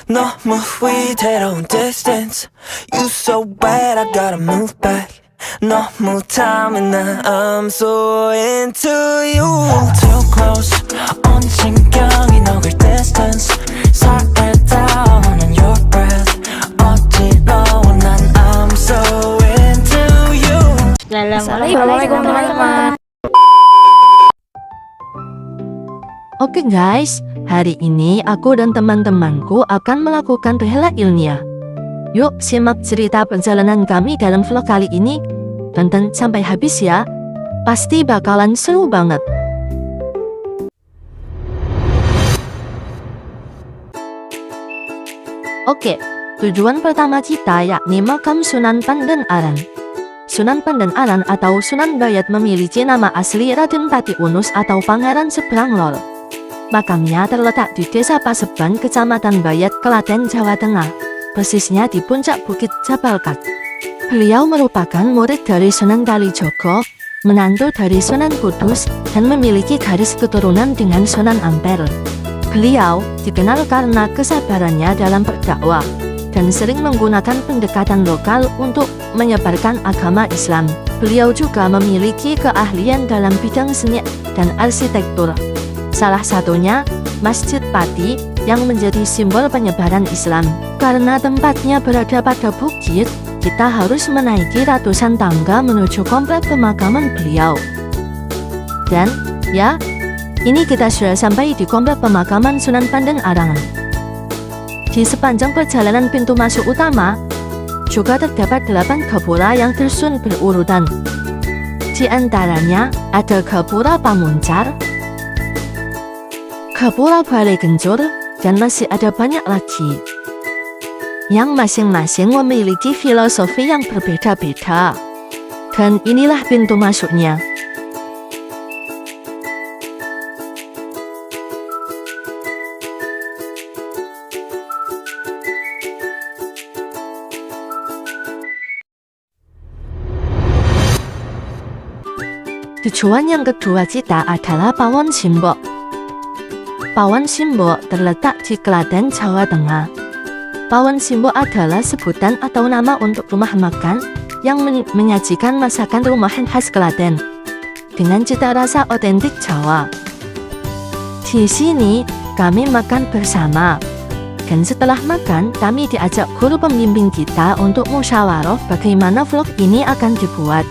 너무 위태로운 distance. You so bad I gotta move back. 너무 탐해 나 I'm so into you. Too close 온 신경이 녹을 distance. 살을 닿아오는 your breath. 어지러워 난 I'm so into you. Assalamualaikum teman-teman. Oke guys, hari ini aku dan teman-temanku akan melakukan rehla ilmiah. Yuk simak cerita perjalanan kami dalam vlog kali ini. Tonton sampai habis ya, pasti bakalan seru banget. Oke, tujuan pertama kita yakni makam Sunan Pandan-Aran. Sunan Pandan-Aran atau Sunan Bayat memiliki nama asli Raden Pati Unus atau Pangeran Sebranglor. Makamnya terletak di Desa Paseban, Kecamatan Bayat, Klaten, Jawa Tengah, persisnya di puncak Bukit Jabalkat. Beliau merupakan murid dari Sunan Kalijogo, menantu dari Sunan Kudus, dan memiliki garis keturunan dengan Sunan Ampel. Beliau dikenal karena kesabarannya dalam berdakwah, dan sering menggunakan pendekatan lokal untuk menyebarkan agama Islam. Beliau juga memiliki keahlian dalam bidang seni dan arsitektur. Salah satunya, Masjid Pati, yang menjadi simbol penyebaran Islam. Karena tempatnya berada pada bukit, kita harus menaiki ratusan tangga menuju komplek pemakaman beliau. Dan, ya, ini kita sudah sampai di komplek pemakaman Sunan Pandan-Aran. Di sepanjang perjalanan pintu masuk utama, juga terdapat 8 gapura yang tersusun berurutan. Di antaranya, ada Gapura Pamuncar, Gapura Balai Genjur, dan masih ada banyak lagi, yang masing-masing memiliki filosofi yang berbeda-beda. Dan inilah pintu masuknya. Tujuan yang kedua kita adalah Pawon Simbok. Pawon Simbok terletak di Klaten, Jawa Tengah. Pawon Simbok adalah sebutan atau nama untuk rumah makan yang menyajikan masakan rumahan khas Klaten dengan cita rasa otentik Jawa. Di sini kami makan bersama, dan setelah makan kami diajak guru pembimbing kita untuk musyawarah bagaimana vlog ini akan dibuat.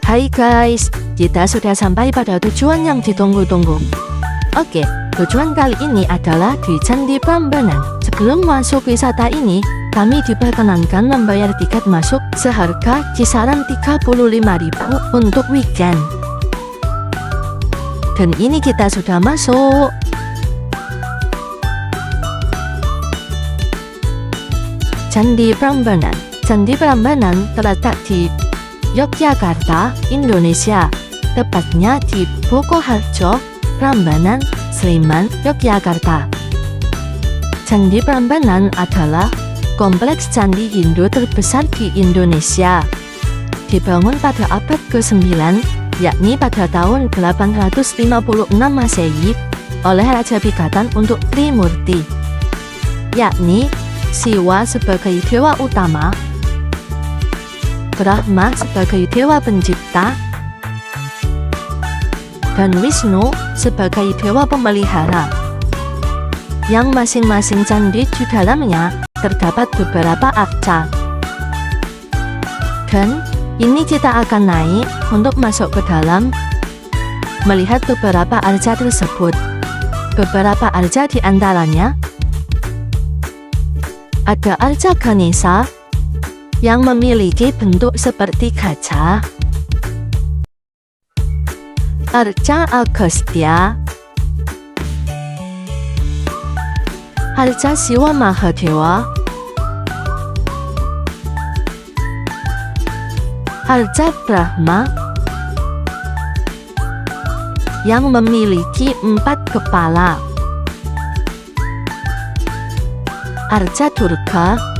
Hai guys, kita sudah sampai pada tujuan yang ditunggu-tunggu. Oke, tujuan kali ini adalah di Candi Prambanan. Sebelum masuk wisata ini, kami diperkenankan membayar tiket masuk seharga kisaran 35.000 untuk weekend. Dan ini kita sudah masuk. Candi Prambanan. Candi Prambanan terletak di Yogyakarta, Indonesia, tepatnya di Bokoharjo, Prambanan, Sleman, Yogyakarta. Candi Prambanan adalah kompleks candi Hindu terbesar di Indonesia. Dibangun pada abad ke-9, yakni pada tahun 856 Masehi, oleh Raja Bigatan untuk Trimurti, yakni Siwa sebagai dewa utama, Brahma sebagai dewa pencipta, dan Wisnu sebagai dewa pemelihara. Yang masing-masing candi di dalamnya terdapat beberapa arca. Dan ini kita akan naik untuk masuk ke dalam, melihat beberapa arca tersebut. Beberapa arca di antaranya ada arca Ganesha yang memiliki bentuk seperti gajah, arca Agastya, arca Siwa Mahadewa, arca Brahma yang memiliki 4 kepala, arca Durga,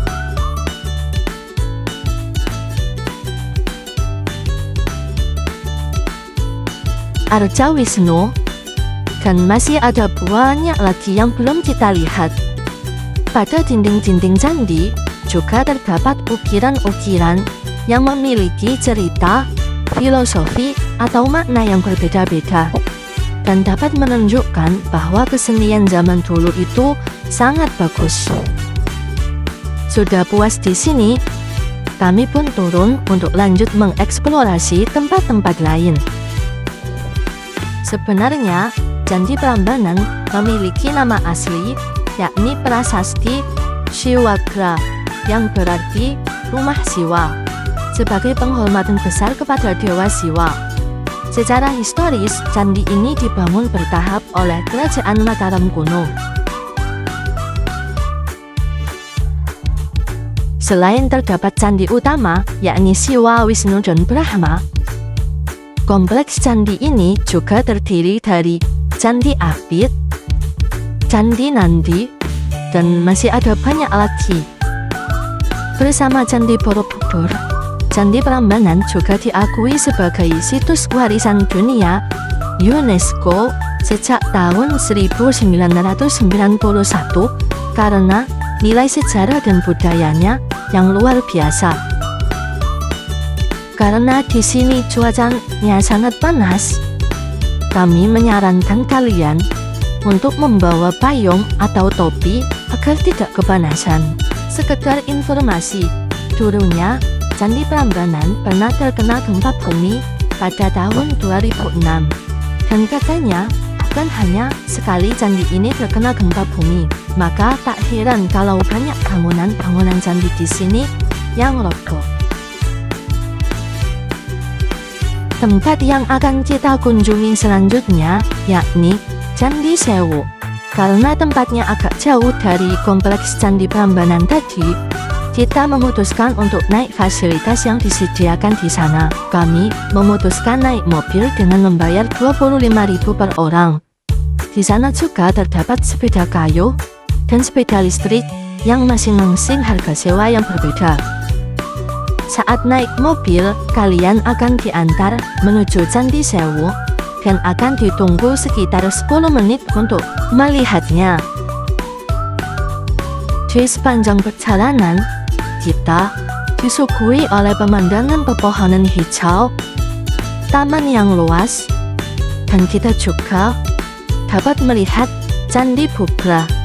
Arca Wisnu, dan masih ada banyak lagi yang belum kita lihat. Pada dinding-dinding candi juga terdapat ukiran-ukiran yang memiliki cerita, filosofi, atau makna yang berbeda-beda, dan dapat menunjukkan bahwa kesenian zaman dulu itu sangat bagus. Sudah puas di sini, kami pun turun untuk lanjut mengeksplorasi tempat-tempat lain. Sebenarnya, Candi Prambanan memiliki nama asli, yakni Prasasti Siwagra, yang berarti rumah Siwa, sebagai penghormatan besar kepada Dewa Siwa. Secara historis, candi ini dibangun bertahap oleh Kerajaan Mataram kuno. Selain terdapat candi utama, yakni Siwa, Wisnu, dan Brahma, kompleks candi ini juga terdiri dari Candi Apit, Candi Nandi, dan masih ada banyak lagi. Bersama Candi Borobudur, Candi Prambanan juga diakui sebagai situs warisan dunia UNESCO sejak tahun 1991 karena nilai sejarah dan budayanya yang luar biasa. Karena di sini cuacanya sangat panas, kami menyarankan kalian untuk membawa payung atau topi agar tidak kepanasan. Sekedar informasi, dulunya Candi Prambanan pernah terkena gempa bumi pada tahun 2006. Dan katanya, bukan hanya sekali candi ini terkena gempa bumi, maka tak heran kalau banyak bangunan-bangunan candi di sini yang roboh. Tempat yang akan kita kunjungi selanjutnya yakni Candi Sewu. Karena tempatnya agak jauh dari kompleks Candi Prambanan tadi, kita memutuskan untuk naik fasilitas yang disediakan di sana. Kami memutuskan naik mobil dengan membayar 25.000 per orang. Di sana juga terdapat sepeda kayu dan sepeda listrik yang masing-masing harga sewa yang berbeda. Saat naik mobil, kalian akan diantar menuju Candi Sewu dan akan ditunggu sekitar 10 menit untuk melihatnya. Di sepanjang perjalanan, kita disuguhi oleh pemandangan pepohonan hijau, taman yang luas, dan kita juga dapat melihat Candi Bubra.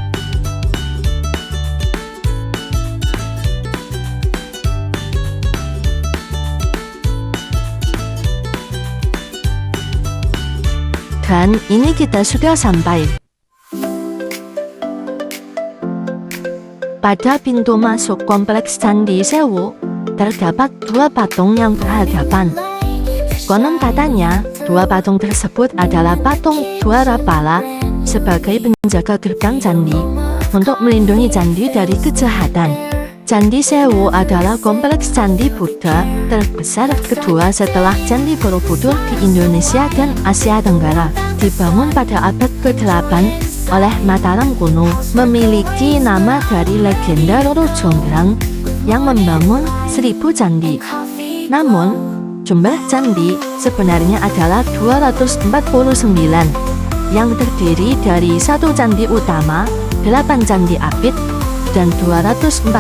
Dan ini kita sudah sampai. Pada pintu masuk kompleks Candi Sewu, terdapat dua patung yang berhadapan. Konon katanya, dua patung tersebut adalah patung Dwarapala sebagai penjaga gerbang candi untuk melindungi candi dari kejahatan. Candi Sewu adalah kompleks candi Buddha terbesar kedua setelah Candi Borobudur di Indonesia dan Asia Tenggara. Dibangun pada abad ke-8 oleh Mataram kuno, memiliki nama dari legenda Roro Jonggrang yang membangun 1000 candi. Namun, jumlah candi sebenarnya adalah 249, yang terdiri dari 1 candi utama, 8 candi apit, dan 240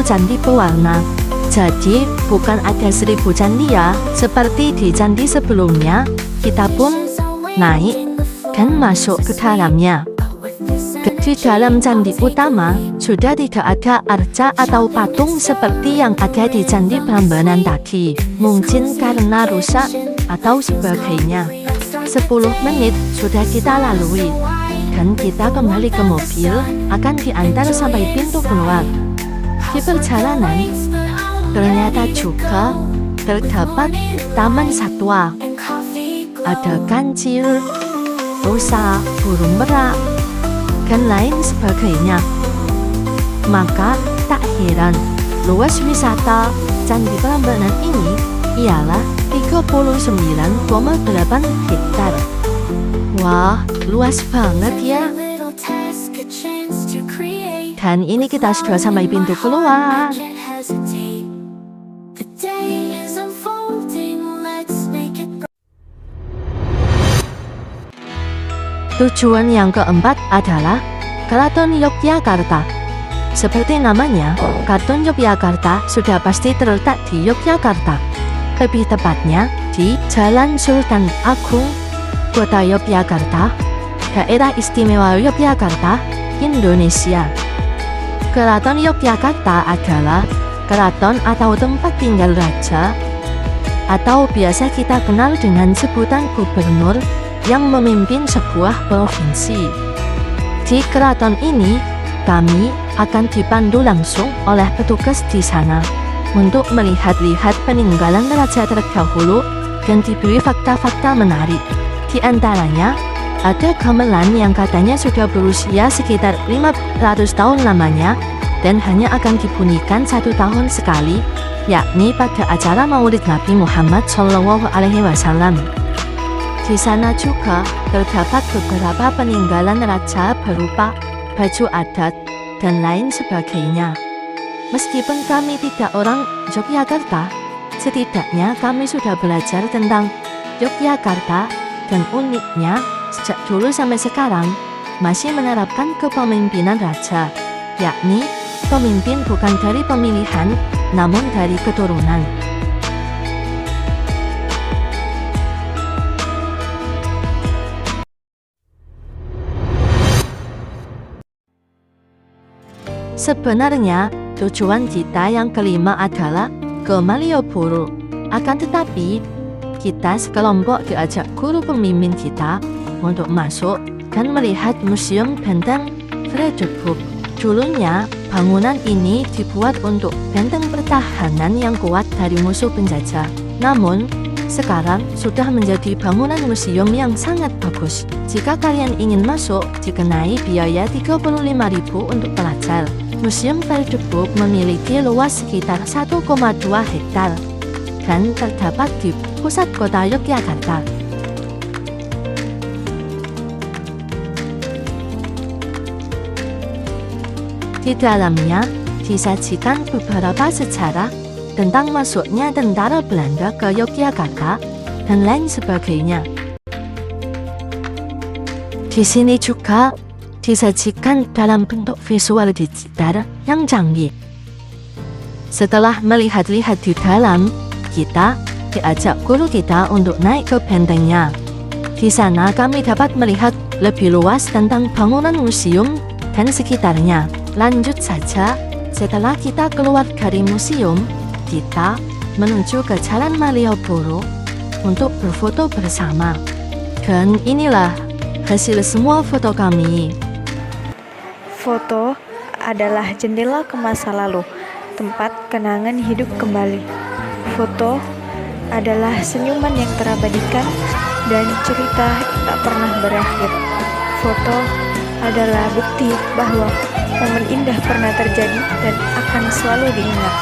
candi pewarna. Jadi bukan ada 1000 candi ya, seperti di candi sebelumnya. Kita pun naik dan masuk ke dalamnya. Di dalam candi utama sudah tidak ada arca atau patung seperti yang ada di Candi Prambanan tadi. Mungkin karena rusak atau sebagainya. 10 menit sudah kita lalui dan kita kembali ke mobil, akan diantar sampai pintu keluar. Di perjalanan ternyata juga terdapat taman satwa. Ada kancil, rusa, burung merak, dan lain sebagainya. Maka tak heran luas wisata Candi Prambanan ini ialah 39,8 hektar. Wah, luas banget ya. Dan ini kita sudah sampai pintu keluar. Tujuan yang keempat adalah Keraton Yogyakarta. Seperti namanya, Keraton Yogyakarta sudah pasti terletak di Yogyakarta. Lebih tepatnya di Jalan Sultan Agung, Kota Yogyakarta, Daerah Istimewa Yogyakarta, Indonesia. Keraton Yogyakarta adalah keraton atau tempat tinggal raja, atau biasa kita kenal dengan sebutan gubernur yang memimpin sebuah provinsi. Di keraton ini, kami akan dipandu langsung oleh petugas di sana untuk melihat-lihat peninggalan raja terdahulu dan diberi fakta-fakta menarik. Di antaranya, ada gamelan yang katanya sudah berusia sekitar 500 tahun lamanya dan hanya akan dibunyikan 1 tahun sekali, yakni pada acara Maulid Nabi Muhammad SAW. Di sana juga terdapat beberapa peninggalan raja berupa baju adat dan lain sebagainya. Meskipun kami tidak orang Yogyakarta, setidaknya kami sudah belajar tentang Yogyakarta dan uniknya sejak dulu sampai sekarang masih menerapkan kepemimpinan raja, yakni pemimpin bukan dari pemilihan namun dari keturunan. Sebenarnya, tujuan kita yang kelima adalah ke Malioboro. Akan tetapi, kita sekelompok diajak guru pembimbing kita untuk masuk dan melihat Museum Benteng Frederiksburg. Dulunya, bangunan ini dibuat untuk benteng pertahanan yang kuat dari musuh penjajah. Namun, sekarang sudah menjadi bangunan museum yang sangat bagus. Jika kalian ingin masuk, dikenai biaya 35.000 untuk pelajar. Museum Frederiksburg memiliki luas sekitar 1,2 hektar dan terdapat di pusat kota Yogyakarta. Di dalamnya disajikan beberapa sejarah tentang masuknya tentara Belanda ke Yogyakarta dan lain sebagainya. Di sini juga disajikan dalam bentuk visual digital yang canggih. Setelah melihat-lihat di dalam, kita diajak guru kita untuk naik ke bentengnya. Di sana kami dapat melihat lebih luas tentang bangunan museum dan sekitarnya. Lanjut saja, setelah kita keluar dari museum, kita menuju ke Jalan Malioboro untuk berfoto bersama. Dan inilah hasil semua foto kami. Foto adalah jendela ke masa lalu, tempat kenangan hidup kembali. Foto adalah senyuman yang terabadikan dan cerita tak pernah berakhir. Foto adalah bukti bahwa momen indah pernah terjadi dan akan selalu diingat.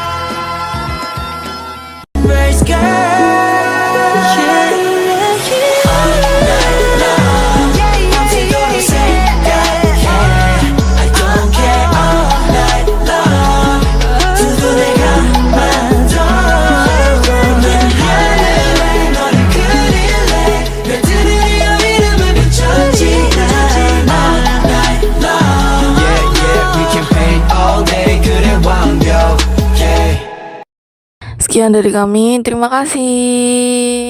Sekian dari kami, terima kasih.